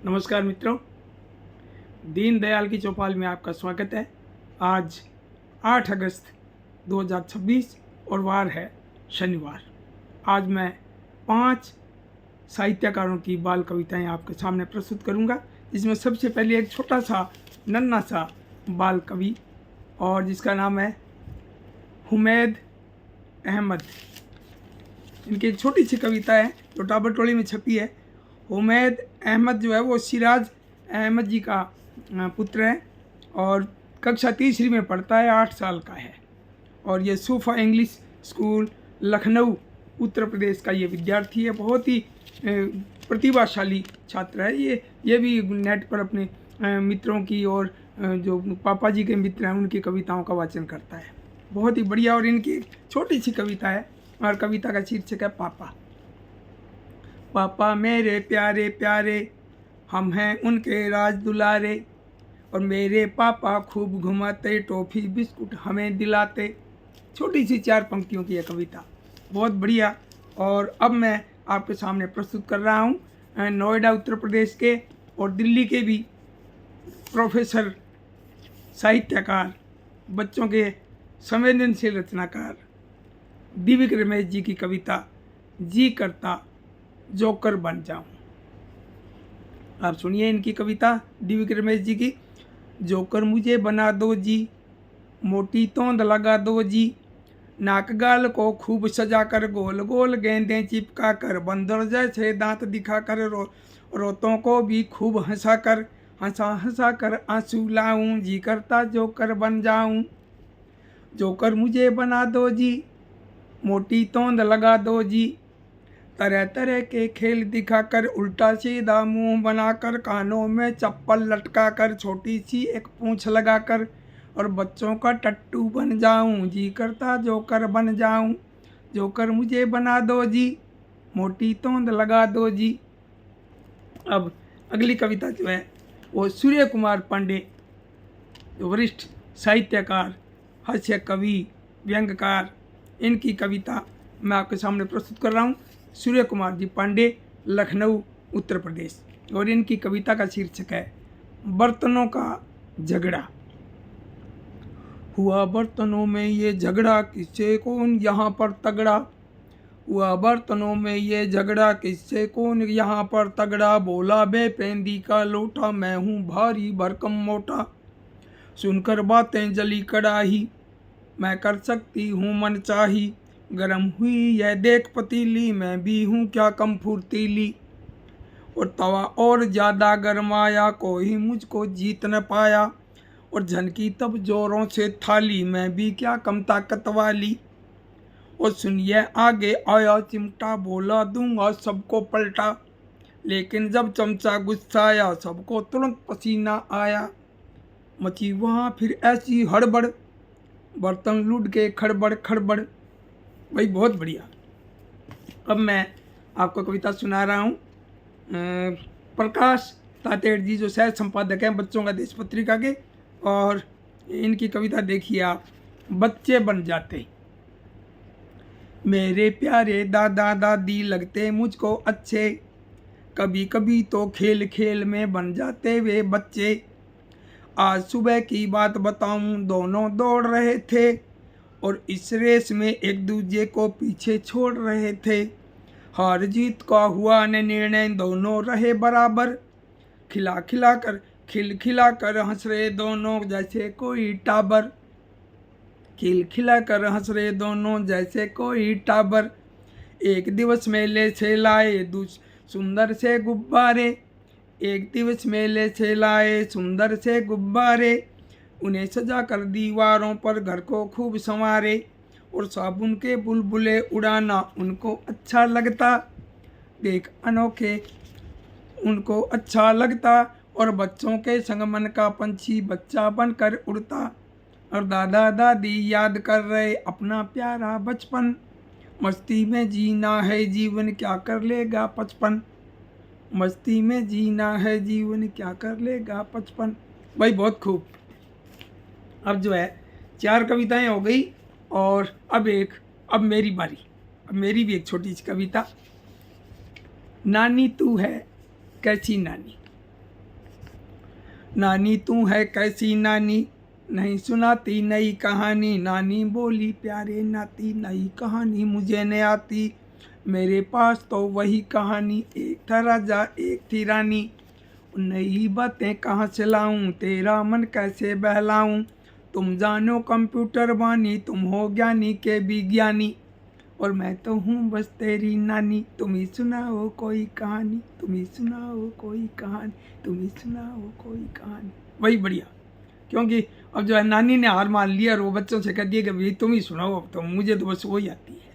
नमस्कार मित्रों, दीनदयाल की चौपाल में आपका स्वागत है। आज 8 अगस्त 2026 और वार है शनिवार। आज मैं 5 साहित्यकारों की बाल कविताएं आपके सामने प्रस्तुत करूंगा, जिसमें सबसे पहले एक छोटा सा नन्हा सा बाल कवि और जिसका नाम है हुमैद अहमद। इनकी एक छोटी सी कविता है जो टाबर टोली में छपी है। हुमैद अहमद जो है वो सिराज अहमद जी का पुत्र है और कक्षा तीसरी में पढ़ता है, 8 साल का है और ये sofa English school Lucknow Uttar Pradesh का ये विद्यार्थी है। बहुत ही प्रतिभाशाली छात्र है। ये भी नेट पर अपने मित्रों की और जो पापा जी के मित्र हैं उनकी कविताओं का वाचन करता है। बहुत ही बढ़िया। और इनकी छोटी सी कविता है और कविता का शीर्षक है पापा। पापा मेरे प्यारे प्यारे, हम हैं उनके राज दुलारे, और मेरे पापा खूब घुमाते, टॉफ़ी बिस्कुट हमें दिलाते। छोटी सी 4 पंक्तियों की यह कविता, बहुत बढ़िया। और अब मैं आपके सामने प्रस्तुत कर रहा हूँ नोएडा उत्तर प्रदेश के और दिल्ली के भी प्रोफेसर, साहित्यकार, बच्चों के संवेदनशील रचनाकार दिव्य रमेश जी की कविता जी करता जोकर बन जाऊं। आप सुनिए इनकी कविता दिव्य रमेश जी की। जोकर मुझे बना दो जी, मोटी तोंद लगा दो जी, नाक गाल को खूब सजा कर, गोल गोल गेंदें चिपका कर, बंदर जैसे दांत दिखा कर, रोतों को भी खूब हंसा कर, हंसा हंसा कर आंसू लाऊं, जी करता जोकर बन जाऊं। जोकर मुझे बना दो जी, मोटी तोंद लगा दो जी, तरह तरह के खेल दिखाकर, उल्टा सीधा मुंह बनाकर, कानों में चप्पल लटकाकर, छोटी सी एक पूंछ लगाकर, और बच्चों का टट्टू बन जाऊं, जी करता जोकर बन जाऊं। जोकर मुझे बना दो जी, मोटी तोंद लगा दो जी। अब अगली कविता जो है वो सूर्य कुमार पांडे, जो वरिष्ठ साहित्यकार, हास्य कवि, व्यंग्यकार, इनकी कविता मैं आपके सामने प्रस्तुत कर रहा हूँ। सूर्य कुमार जी पांडे, लखनऊ उत्तर प्रदेश। और इनकी कविता का शीर्षक है बर्तनों का झगड़ा। हुआ बर्तनों में ये झगड़ा, किससे कौन यहाँ पर तगड़ा। हुआ बर्तनों में ये झगड़ा, किससे कौन यहाँ पर तगड़ा। बोला बेपेंदी का लोटा, मैं हूँ भारी भरकम मोटा। सुनकर बातें जली कड़ाही, मैं कर सकती हूँ मन चाही। गरम हुई यह देख पतीली, मैं भी हूँ क्या कम फुर्तीली। और तवा और ज़्यादा गरमाया, कोई मुझको जीत न पाया। और झनकी तब जोरों से थाली, मैं भी क्या कम ताकत वाली। और सुनिए आगे आया चिमटा, बोला दूंगा सबको पलटा। लेकिन जब चमचा गुस्साया, सबको तुरंत पसीना आया। मची वहाँ फिर ऐसी हड़बड़, बर्तन लूट के खड़बड़ खड़बड़। भाई बहुत बढ़िया। अब मैं आपको कविता सुना रहा हूँ प्रकाश तातेड़ जी, जो सह संपादक हैं बच्चों का देश पत्रिका के। और इनकी कविता देखिए आप। बच्चे बन जाते। मेरे प्यारे दादा दादी लगते मुझको अच्छे, कभी कभी तो खेल खेल में बन जाते वे बच्चे। आज सुबह की बात बताऊं, दोनों दौड़ रहे थे और इस रेस में एक दूसरे को पीछे छोड़ रहे थे। हार जीत का हुआ न निर्णय, दोनों रहे बराबर। खिला खिला कर हंस रहे दोनों जैसे कोई टाबर। खिल खिला कर हंस रहे दोनों जैसे कोई टाबर। एक दिवस मेले से लाए सुंदर से गुब्बारे। एक दिवस मेले से लाए सुंदर से गुब्बारे। उन्हें सजा कर दीवारों पर घर को खूब संवारे। और साबुन के बुलबुले उड़ाना उनको अच्छा लगता, देख अनोखे उनको अच्छा लगता। और बच्चों के संग मन का पंछी बच्चा बनकर उड़ता। और दादा दादी याद कर रहे अपना प्यारा बचपन। मस्ती में जीना है जीवन, क्या कर लेगा 55। मस्ती में जीना है जीवन, क्या कर लेगा 55। भाई बहुत खूब। अब जो है 4 कविताएं हो गई और अब मेरी बारी। अब मेरी भी एक छोटी सी कविता। नानी तू है कैसी नानी। नानी तू है कैसी नानी, नहीं सुनाती नई कहानी। नानी बोली प्यारे नाती, नई कहानी मुझे नहीं आती। मेरे पास तो वही कहानी, एक था राजा एक थी रानी। नई बातें कहाँ से लाऊं, तेरा मन कैसे बहलाऊं। तुम जानो कंप्यूटर बानी, तुम हो ज्ञानी के विज्ञानी। और मैं तो हूँ बस तेरी नानी, तुम ही सुनाओ कोई कहानी, तुम ही सुनाओ कोई कहानी, तुम ही सुनाओ कोई कहानी। वही बढ़िया, क्योंकि अब जो है नानी ने हार मान लिया और वो बच्चों से कह दिया कि भाई तुम ही सुनाओ, अब तो मुझे तो बस वही आती है।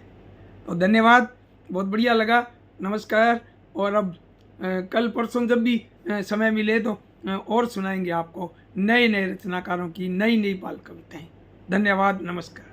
तो धन्यवाद, बहुत बढ़िया लगा, नमस्कार। और अब कल परसों जब भी समय मिले तो और सुनाएंगे आपको नए नए रचनाकारों की नई नई बाल कविताएं। धन्यवाद, नमस्कार।